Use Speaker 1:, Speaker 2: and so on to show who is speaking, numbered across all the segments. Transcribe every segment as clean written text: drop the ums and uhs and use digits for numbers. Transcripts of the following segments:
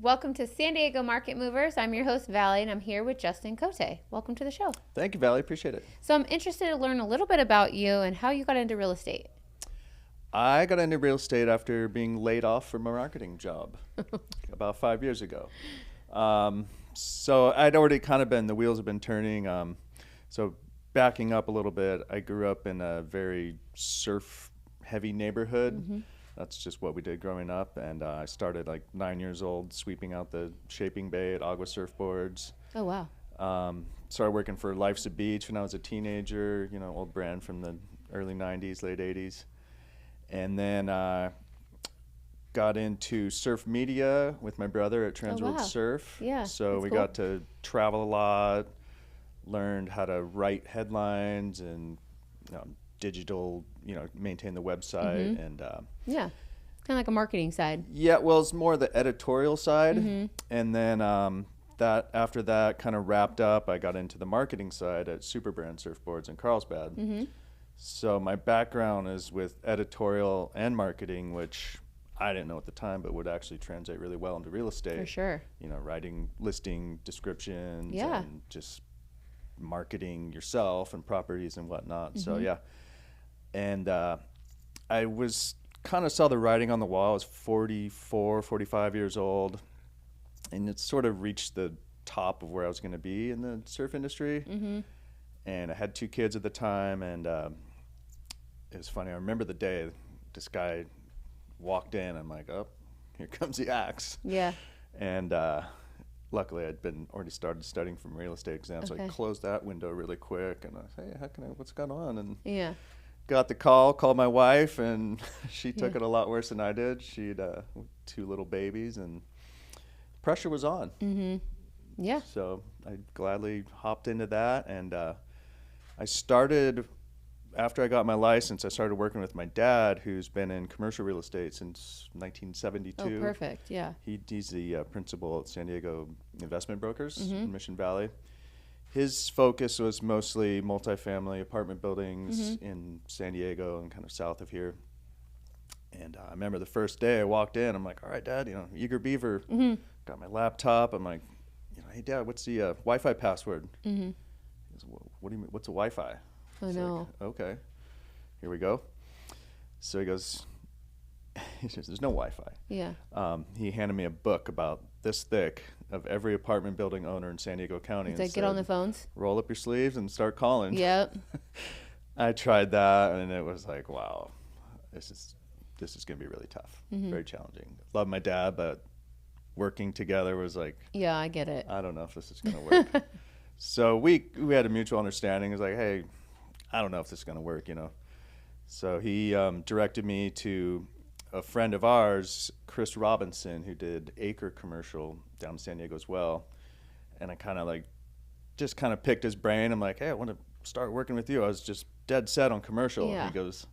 Speaker 1: Welcome to San Diego Market Movers. I'm your host, Valley, and I'm here with Justin Cote. Welcome to the show.
Speaker 2: Thank you, Valley. Appreciate it.
Speaker 1: So I'm interested to learn a little bit about you and how you got into real estate.
Speaker 2: I got into real estate after being laid off from a marketing job about 5 years ago. So I'd already kind of the wheels have been turning. So backing up a little bit, I grew up in a very surf-heavy neighborhood.
Speaker 1: Mm-hmm.
Speaker 2: That's just what we did growing up. And I started like 9 years old, sweeping out the shaping bay at Agua Surfboards.
Speaker 1: Oh, wow.
Speaker 2: Started working for Life's a Beach when I was a teenager, old brand from the early 90s, late 80s. And then got into surf media with my brother at TransWorld
Speaker 1: wow.
Speaker 2: Surf.
Speaker 1: Yeah,
Speaker 2: So
Speaker 1: that's
Speaker 2: we
Speaker 1: cool.
Speaker 2: got to travel a lot, learned how to write headlines and digital, maintain the website.
Speaker 1: Mm-hmm.
Speaker 2: And
Speaker 1: Yeah, kind of like a marketing side.
Speaker 2: yeah, well, it's more the editorial side.
Speaker 1: Mm-hmm.
Speaker 2: And then that after that kind of wrapped up, I got into the marketing side at SuperBrand Surfboards in Carlsbad.
Speaker 1: Mm-hmm.
Speaker 2: So my background is with editorial and marketing, which I didn't know at the time, but would actually translate really well into real estate.
Speaker 1: For sure.
Speaker 2: Writing listing descriptions
Speaker 1: Yeah.
Speaker 2: and just marketing yourself and properties and whatnot.
Speaker 1: Mm-hmm.
Speaker 2: So yeah. And I was kind of saw the writing on the wall. I was 44, 45 years old, and it sort of reached the top of where I was going to be in the surf industry.
Speaker 1: Mm-hmm.
Speaker 2: And I had 2 kids at the time, and it was funny. I remember the day this guy walked in. I'm like, oh, here comes the axe.
Speaker 1: Yeah.
Speaker 2: And luckily, I'd been already started studying from real estate exams, so I
Speaker 1: Okay.
Speaker 2: closed that window really quick. And I said, hey, what's going on? And
Speaker 1: Yeah.
Speaker 2: got the call, called my wife, and she took
Speaker 1: Yeah.
Speaker 2: it a lot worse than I did. She'd 2 little babies, and pressure was on.
Speaker 1: Mm-hmm. Yeah.
Speaker 2: So I gladly hopped into that, and I started, after I got my license, I started working with my dad, who's been in commercial real estate since 1972.
Speaker 1: Oh, perfect. Yeah.
Speaker 2: He's the principal at San Diego Investment Brokers
Speaker 1: Mm-hmm.
Speaker 2: in Mission Valley. His focus was mostly multifamily apartment buildings
Speaker 1: Mm-hmm.
Speaker 2: in San Diego and kind of south of here. And I remember the first day I walked in, I'm like, all right, Dad, eager beaver,
Speaker 1: Mm-hmm.
Speaker 2: got my laptop. I'm like, hey, Dad, what's the Wi-Fi password?
Speaker 1: Mm-hmm.
Speaker 2: He goes, what do you mean? What's a Wi-Fi?
Speaker 1: Oh,
Speaker 2: It's
Speaker 1: no.
Speaker 2: like, okay, here we go. So he goes, he says, there's no Wi-Fi.
Speaker 1: Yeah.
Speaker 2: He handed me a book about this thick of every apartment building owner in San Diego County.
Speaker 1: It's
Speaker 2: and
Speaker 1: like, get on the
Speaker 2: said,
Speaker 1: phones.
Speaker 2: roll up your sleeves and start calling.
Speaker 1: Yep.
Speaker 2: I tried that, and it was like, wow, this is going to be really tough,
Speaker 1: Mm-hmm.
Speaker 2: very challenging. Love my dad, but working together was like,
Speaker 1: Yeah, I get it.
Speaker 2: I don't know if this is going to work. So we had a mutual understanding. It was like, hey, I don't know if this is going to work, So he directed me to a friend of ours, Chris Robinson, who did Acre Commercial down in San Diego as well. And I kind of picked his brain. I'm like, hey, I want to start working with you. I was just dead set on commercial.
Speaker 1: Yeah.
Speaker 2: He goes,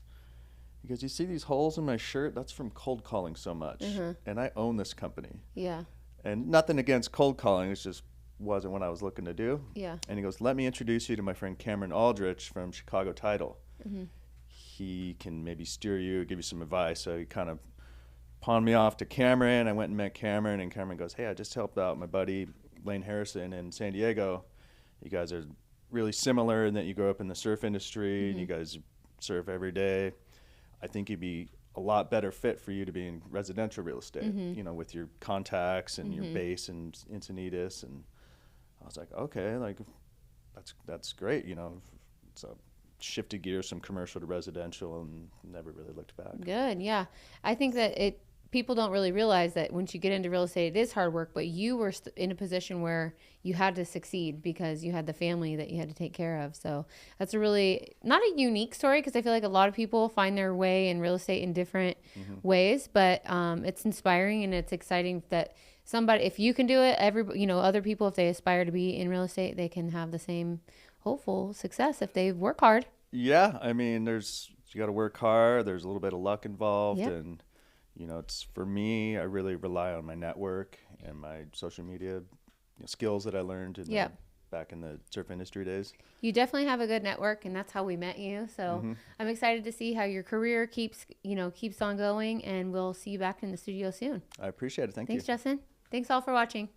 Speaker 2: you see these holes in my shirt? That's from cold calling so much.
Speaker 1: Mhm.
Speaker 2: And I own this company.
Speaker 1: Yeah.
Speaker 2: And nothing against cold calling. It just wasn't what I was looking to do.
Speaker 1: Yeah.
Speaker 2: And he goes, let me introduce you to my friend Cameron Aldrich from Chicago Title.
Speaker 1: Mm-hmm.
Speaker 2: He can maybe steer you, give you some advice. So he kind of pawned me off to Cameron. I went and met Cameron, and Cameron goes, hey, I just helped out my buddy Lane Harrison in San Diego. You guys are really similar in that you grew up in the surf industry,
Speaker 1: Mm-hmm.
Speaker 2: and you guys surf every day. I think you'd be a lot better fit for you to be in residential real estate,
Speaker 1: Mm-hmm.
Speaker 2: With your contacts and
Speaker 1: Mm-hmm.
Speaker 2: your base in Encinitas. And I was like, okay, like that's great, So shifted gears from commercial to residential and never really looked back.
Speaker 1: Good. Yeah. I think that people don't really realize that once you get into real estate, it is hard work, but you were in a position where you had to succeed because you had the family that you had to take care of. So that's a really, not a unique story, because I feel like a lot of people find their way in real estate in different ways, but it's inspiring and it's exciting that somebody, if you can do it, other people, if they aspire to be in real estate, they can have the same hopeful success if they work hard.
Speaker 2: Yeah, I mean, you got to work hard. There's a little bit of luck involved,
Speaker 1: Yep.
Speaker 2: and it's for me. I really rely on my network and my social media skills that I learned
Speaker 1: Yep.
Speaker 2: back in the surf industry days.
Speaker 1: You definitely have a good network, and that's how we met you. So I'm excited to see how your career keeps on going, and we'll see you back in the studio soon.
Speaker 2: I appreciate it.
Speaker 1: Thanks,
Speaker 2: you.
Speaker 1: Justin. Thanks all for watching.